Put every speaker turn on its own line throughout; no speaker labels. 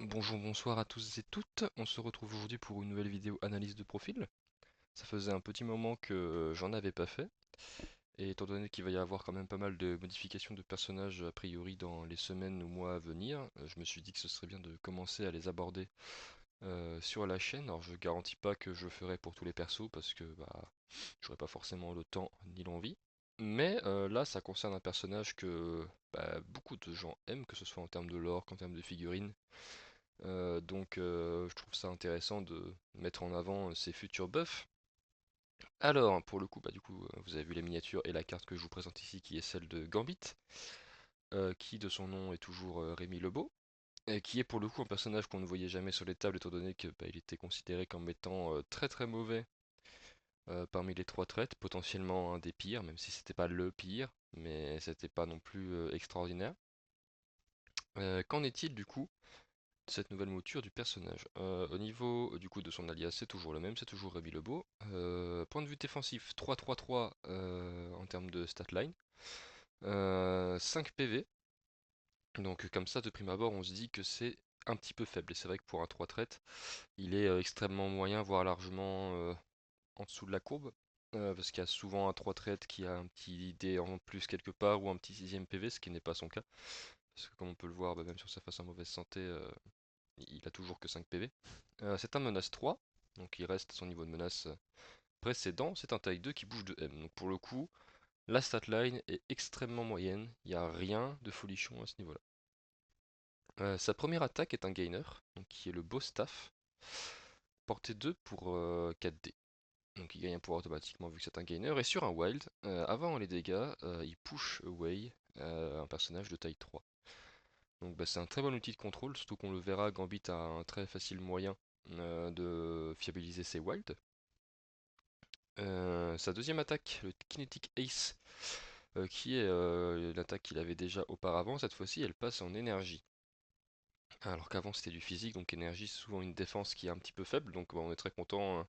Bonjour, bonsoir à tous et toutes. On se retrouve aujourd'hui pour une nouvelle vidéo analyse de profil. Ça faisait un petit moment que j'en avais pas fait. Et étant donné qu'il va y avoir quand même pas mal de modifications de personnages a priori dans les semaines ou mois à venir, je me suis dit que ce serait bien de commencer à les aborder sur la chaîne. Alors je garantis pas que je ferai pour tous les persos parce que j'aurais pas forcément le temps ni l'envie. Mais là ça concerne un personnage que beaucoup de gens aiment, que ce soit en termes de lore qu'en termes de figurines. Je trouve ça intéressant de mettre en avant ces futurs buffs. Alors, pour le coup, vous avez vu les miniatures et la carte que je vous présente ici, qui est celle de Gambit, qui de son nom est toujours Rémi Lebeau, et qui est pour le coup un personnage qu'on ne voyait jamais sur les tables, étant donné que il était considéré comme étant très très mauvais parmi les trois traites, potentiellement un des pires, même si c'était pas le pire, mais c'était pas non plus extraordinaire. Qu'en est-il du coup cette nouvelle mouture du personnage? Au niveau du coup de son alias, c'est toujours le même, c'est toujours Rémi Lebeau. Point de vue défensif, 3-3-3 en termes de statline. 5 PV. Donc comme ça, de prime abord, on se dit que c'est un petit peu faible. Et c'est vrai que pour un 3 traite, il est extrêmement moyen, voire largement en dessous de la courbe. Parce qu'il y a souvent un 3 traite qui a un petit dé en plus quelque part ou un petit sixième PV, ce qui n'est pas son cas. Parce que comme on peut le voir, même sur sa face en mauvaise santé, il a toujours que 5 PV. C'est un menace 3, donc il reste à son niveau de menace précédent. C'est un taille 2 qui bouge de M. Donc pour le coup, la statline est extrêmement moyenne. Il n'y a rien de folichon à ce niveau-là. Sa première attaque est un gainer, donc qui est le beau staff. Portée 2 pour 4D. Donc il gagne un pouvoir automatiquement vu que c'est un gainer. Et sur un wild, avant les dégâts, il push away un personnage de taille 3. Donc c'est un très bon outil de contrôle, surtout qu'on le verra, Gambit a un très facile moyen de fiabiliser ses wilds. Sa deuxième attaque, le Kinetic Ace, qui est l'attaque qu'il avait déjà auparavant, cette fois-ci elle passe en énergie. Alors qu'avant c'était du physique, donc énergie c'est souvent une défense qui est un petit peu faible, donc on est très content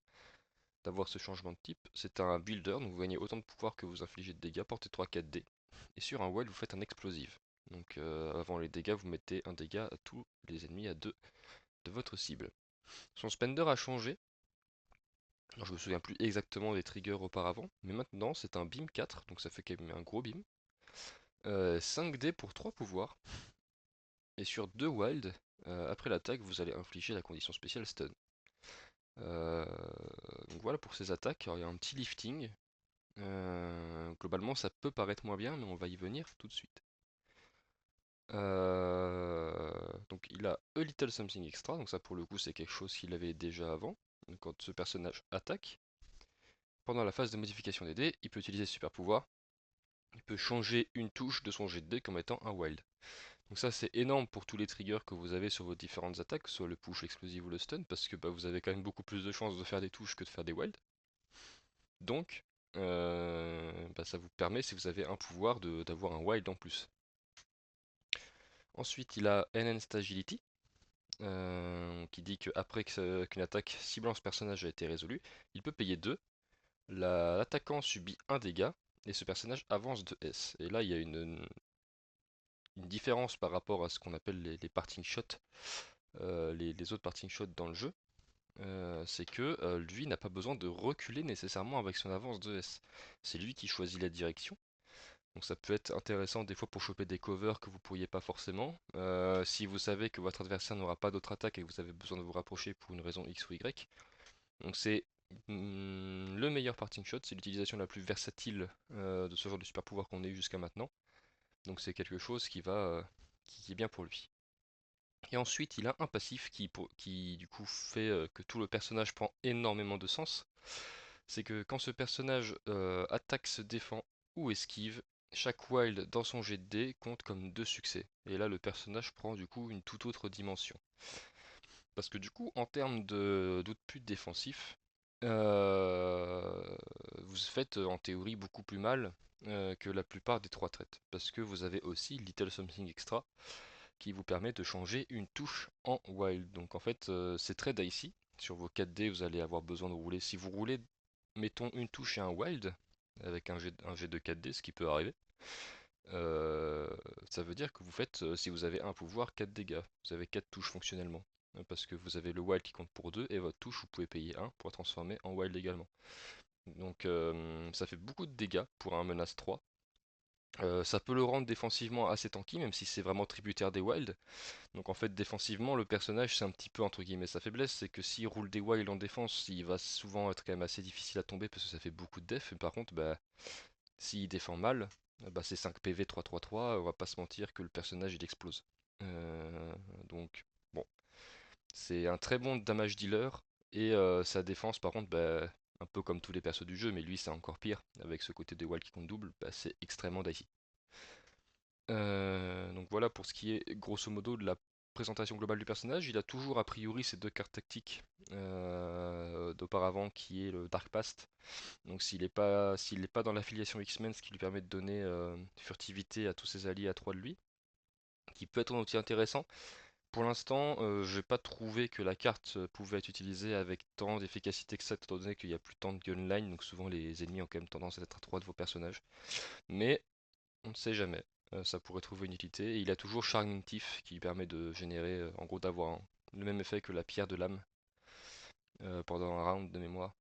d'avoir ce changement de type. C'est un builder, donc vous gagnez autant de pouvoir que vous infligez de dégâts, portez 3-4 dés. Et sur un wild vous faites un explosive. Donc avant les dégâts vous mettez un dégât à tous les ennemis à 2 de votre cible. Son spender a changé. Alors, je me souviens plus exactement des triggers auparavant, mais maintenant c'est un beam 4, donc ça fait quand même un gros beam. 5 dés pour 3 pouvoirs. Et sur 2 wild, après l'attaque, vous allez infliger la condition spéciale stun. Euh, donc voilà pour ces attaques. Alors, il y a un petit lifting. Globalement, ça peut paraître moins bien, mais on va y venir tout de suite. Donc il a A Little Something Extra, donc ça pour le coup c'est quelque chose qu'il avait déjà avant. Donc, quand ce personnage attaque, pendant la phase de modification des dés, il peut utiliser ce super pouvoir. Il peut changer une touche de son jet de dés comme étant un wild. Donc ça c'est énorme pour tous les triggers que vous avez sur vos différentes attaques, soit le push, l'explosive ou le stun, parce que vous avez quand même beaucoup plus de chances de faire des touches que de faire des wilds. Donc ça vous permet, si vous avez un pouvoir, d'avoir un wild en plus. Ensuite il a Enhanced Agility, qui dit qu'après qu'une attaque ciblant ce personnage a été résolue, il peut payer 2. L'attaquant subit un dégât et ce personnage avance de S. Et là, il y a une différence par rapport à ce qu'on appelle les parting shots, les autres parting shots dans le jeu. C'est que lui n'a pas besoin de reculer nécessairement avec son avance de S. C'est lui qui choisit la direction. Donc ça peut être intéressant des fois pour choper des covers que vous pourriez pas forcément. Si vous savez que votre adversaire n'aura pas d'autre attaque et que vous avez besoin de vous rapprocher pour une raison X ou Y. Donc c'est le meilleur parting shot, c'est l'utilisation la plus versatile de ce genre de super pouvoir qu'on ait eu jusqu'à maintenant. Donc c'est quelque chose qui est bien pour lui. Et ensuite il a un passif qui du coup fait que tout le personnage prend énormément de sens. C'est que quand ce personnage attaque, se défend ou esquive, chaque wild dans son jet de dés compte comme 2 succès. Et là le personnage prend du coup une toute autre dimension. Parce que du coup en termes d'output défensif, euh, vous faites en théorie beaucoup plus mal que la plupart des trois traites. Parce que vous avez aussi Little Something Extra qui vous permet de changer une touche en wild. Donc en fait c'est très dicey. Sur vos 4D vous allez avoir besoin de rouler. Si vous roulez, mettons une touche et un wild, avec un jet de 4D, ce qui peut arriver, euh, ça veut dire que vous faites, si vous avez un pouvoir, 4 dégâts. Vous avez 4 touches fonctionnellement. Parce que vous avez le wild qui compte pour 2 et votre touche, vous pouvez payer un pour la transformer en wild également. Donc ça fait beaucoup de dégâts pour un menace 3. Ça peut le rendre défensivement assez tanky, même si c'est vraiment tributaire des wilds. Donc en fait, défensivement, le personnage, c'est un petit peu entre guillemets sa faiblesse, c'est que s'il roule des wilds en défense, il va souvent être quand même assez difficile à tomber parce que ça fait beaucoup de def. Et par contre, bah, s'il défend mal, bah, c'est 5 PV 3-3-3, on va pas se mentir que le personnage il explose. Euh, donc bon, c'est un très bon damage dealer et sa défense par contre, bah, un peu comme tous les persos du jeu, mais lui c'est encore pire, avec ce côté des wilds qui compte double, bah, c'est extrêmement dicey. Donc voilà pour ce qui est grosso modo de la présentation globale du personnage. Il a toujours a priori ces deux cartes tactiques d'auparavant qui est le Dark Past. Donc s'il n'est pas dans l'affiliation X-Men, ce qui lui permet de donner furtivité à tous ses alliés à 3 de lui, qui peut être un outil intéressant. Pour l'instant, j'ai pas trouvé que la carte pouvait être utilisée avec tant d'efficacité que ça, étant donné qu'il n'y a plus tant de gunline, donc souvent les ennemis ont quand même tendance à être à 3 de vos personnages. Mais on ne sait jamais. Ça pourrait trouver une utilité. Et il a toujours Charming Thief qui lui permet de générer, en gros, d'avoir le même effet que la pierre de l'âme pendant un round de mémoire.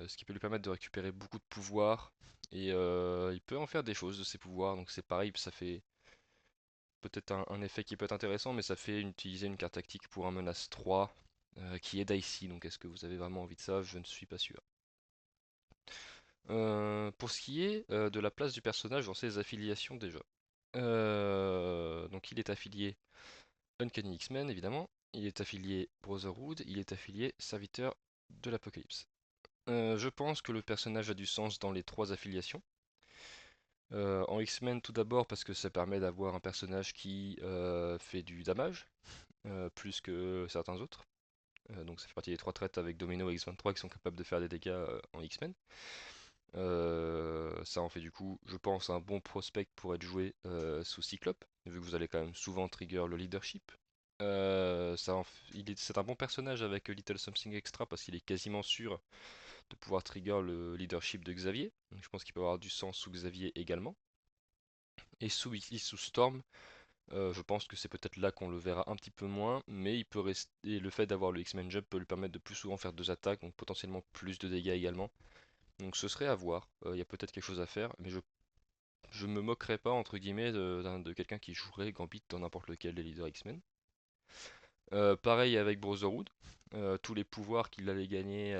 Ce qui peut lui permettre de récupérer beaucoup de pouvoir. Et il peut en faire des choses de ses pouvoirs. Donc c'est pareil, ça fait peut-être un effet qui peut être intéressant, mais ça fait utiliser une carte tactique pour un menace 3 qui est dicey. Donc est-ce que vous avez vraiment envie de ça? Je ne suis pas sûr. Pour ce qui est de la place du personnage dans ses affiliations déjà. Donc il est affilié Uncanny X-Men évidemment, il est affilié Brotherhood, il est affilié Serviteur de l'Apocalypse. Je pense que le personnage a du sens dans les trois affiliations. En X-Men tout d'abord parce que ça permet d'avoir un personnage qui fait du damage, plus que certains autres. Donc ça fait partie des trois traites avec Domino et X-23 qui sont capables de faire des dégâts en X-Men. Ça en fait du coup, je pense, un bon prospect pour être joué sous Cyclope, vu que vous allez quand même souvent trigger le leadership. C'est un bon personnage avec Little Something Extra parce qu'il est quasiment sûr de pouvoir trigger le leadership de Xavier. Donc je pense qu'il peut avoir du sens sous Xavier également. Et sous Storm, je pense que c'est peut-être là qu'on le verra un petit peu moins, mais il peut rester. Et le fait d'avoir le X-Men Jump peut lui permettre de plus souvent faire deux attaques, donc potentiellement plus de dégâts également. Donc ce serait à voir. Il y a peut-être quelque chose à faire, mais je me moquerais pas entre guillemets de quelqu'un qui jouerait Gambit dans n'importe lequel des leaders X-Men. Pareil avec Brotherhood. Tous les pouvoirs qu'il va gagner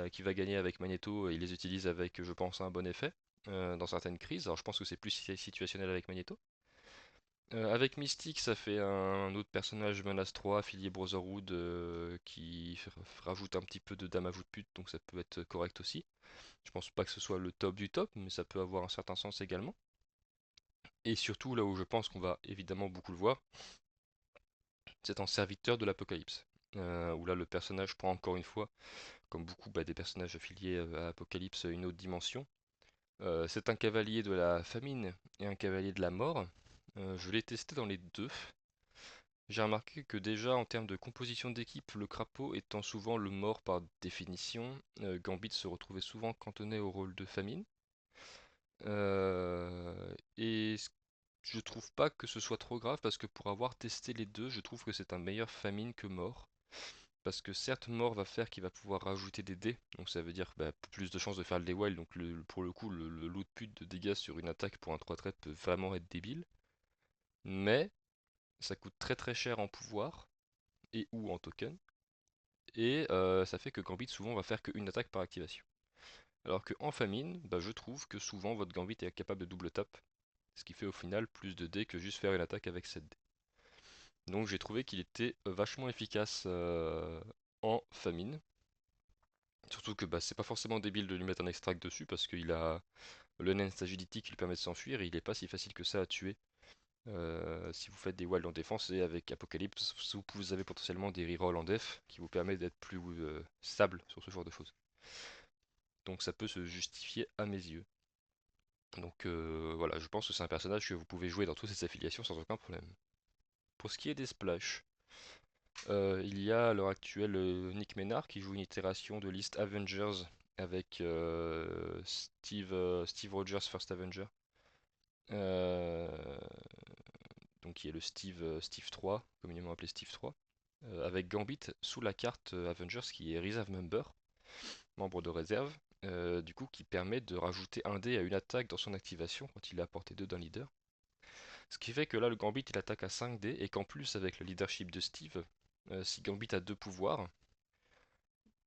avec Magneto, il les utilise avec, je pense, un bon effet dans certaines crises. Alors je pense que c'est plus situationnel avec Magneto. Avec Mystique, ça fait un autre personnage menace 3 affilié Brotherhood qui rajoute un petit peu de damage de pute, donc ça peut être correct aussi. Je pense pas que ce soit le top du top, mais ça peut avoir un certain sens également. Et surtout, là où je pense qu'on va évidemment beaucoup le voir, c'est en serviteur de l'Apocalypse. Où là, le personnage prend encore une fois, comme beaucoup des personnages affiliés à Apocalypse, une autre dimension. C'est un cavalier de la famine et un cavalier de la mort. Je l'ai testé dans les deux. J'ai remarqué que déjà en termes de composition d'équipe, le crapaud étant souvent le mort par définition, Gambit se retrouvait souvent cantonné au rôle de famine. Et je trouve pas que ce soit trop grave parce que pour avoir testé les deux, je trouve que c'est un meilleur famine que mort. Parce que certes, mort va faire qu'il va pouvoir rajouter des dés, donc ça veut dire plus de chances de faire le wild. Donc pour le coup, le lot de pute de dégâts sur une attaque pour un 3 traits peut vraiment être débile. Mais ça coûte très très cher en pouvoir et ou en token. Et ça fait que Gambit souvent va faire qu'une attaque par activation. Alors qu'en famine, je trouve que souvent votre Gambit est capable de double tap, ce qui fait au final plus de dés que juste faire une attaque avec 7 dés. Donc j'ai trouvé qu'il était vachement efficace en famine. Surtout que c'est pas forcément débile de lui mettre un extract dessus parce qu'il a le Enhanced Agility qui lui permet de s'enfuir et il est pas si facile que ça à tuer. Si vous faites des wilds en défense et avec Apocalypse, vous avez potentiellement des rerolls en def qui vous permettent d'être plus stable sur ce genre de choses. Donc ça peut se justifier à mes yeux. Donc voilà, je pense que c'est un personnage que vous pouvez jouer dans toutes ses affiliations sans aucun problème. Pour ce qui est des splash, il y a à l'heure actuelle Nick Menard qui joue une itération de liste Avengers avec Steve Rogers First Avenger. euh, donc qui est le Steve 3, communément appelé Steve 3, avec Gambit sous la carte Avengers qui est Reserve Member, membre de réserve, du coup qui permet de rajouter un dé à une attaque dans son activation quand il est à portée 2 d'un leader. Ce qui fait que là le Gambit il attaque à 5 dés et qu'en plus avec le leadership de Steve, si Gambit a deux pouvoirs,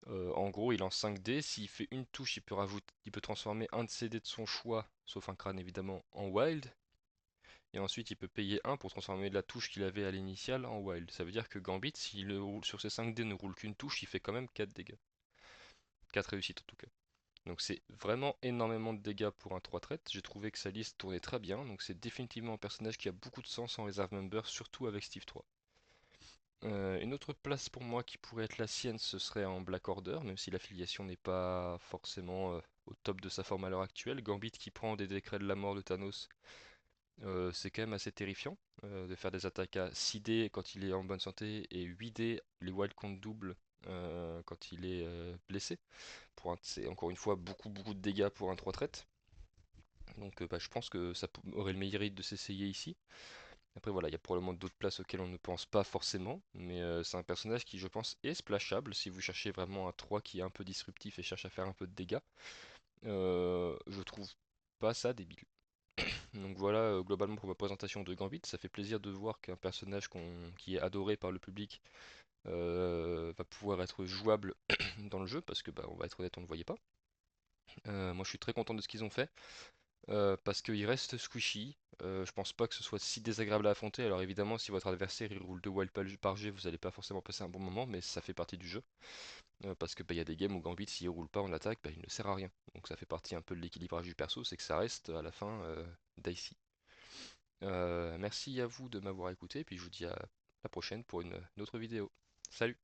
en gros, il lance 5 dés. S'il fait une touche, il peut transformer un de ses dés de son choix, sauf un crâne évidemment, en wild. Et ensuite, il peut payer un pour transformer la touche qu'il avait à l'initiale en wild. Ça veut dire que Gambit, s'il roule sur ses 5 dés ne roule qu'une touche, il fait quand même 4 dégâts. 4 réussites en tout cas. Donc c'est vraiment énormément de dégâts pour un 3 traits. J'ai trouvé que sa liste tournait très bien. Donc c'est définitivement un personnage qui a beaucoup de sens en Reserve Member, surtout avec Steve 3. Une autre place pour moi qui pourrait être la sienne, ce serait en Black Order, même si l'affiliation n'est pas forcément au top de sa forme à l'heure actuelle. Gambit qui prend des décrets de la mort de Thanos, c'est quand même assez terrifiant de faire des attaques à 6D quand il est en bonne santé et 8D les wild compte double quand il est blessé. C'est encore une fois beaucoup de dégâts pour un 3 traite. Donc bah, je pense que ça aurait le mérite de s'essayer ici. Après voilà, il y a probablement d'autres places auxquelles on ne pense pas forcément, mais c'est un personnage qui je pense est splashable si vous cherchez vraiment un 3 qui est un peu disruptif et cherche à faire un peu de dégâts. Je trouve pas ça débile. Donc voilà globalement pour ma présentation de Gambit, ça fait plaisir de voir qu'un personnage qui est adoré par le public va pouvoir être jouable dans le jeu, parce que bah, on va être honnête, on ne le voyait pas. Moi je suis très content de ce qu'ils ont fait. Parce qu'il reste squishy. Je pense pas que ce soit si désagréable à affronter. Alors évidemment, si votre adversaire il roule 2 wild par G, vous allez pas forcément passer un bon moment, mais ça fait partie du jeu. Parce que bah, y a des games où Gambit, s'il roule pas en attaque, bah, il ne sert à rien. Donc ça fait partie un peu de l'équilibrage du perso, c'est que ça reste à la fin dicey. Merci à vous de m'avoir écouté, puis je vous dis à la prochaine pour une autre vidéo. Salut!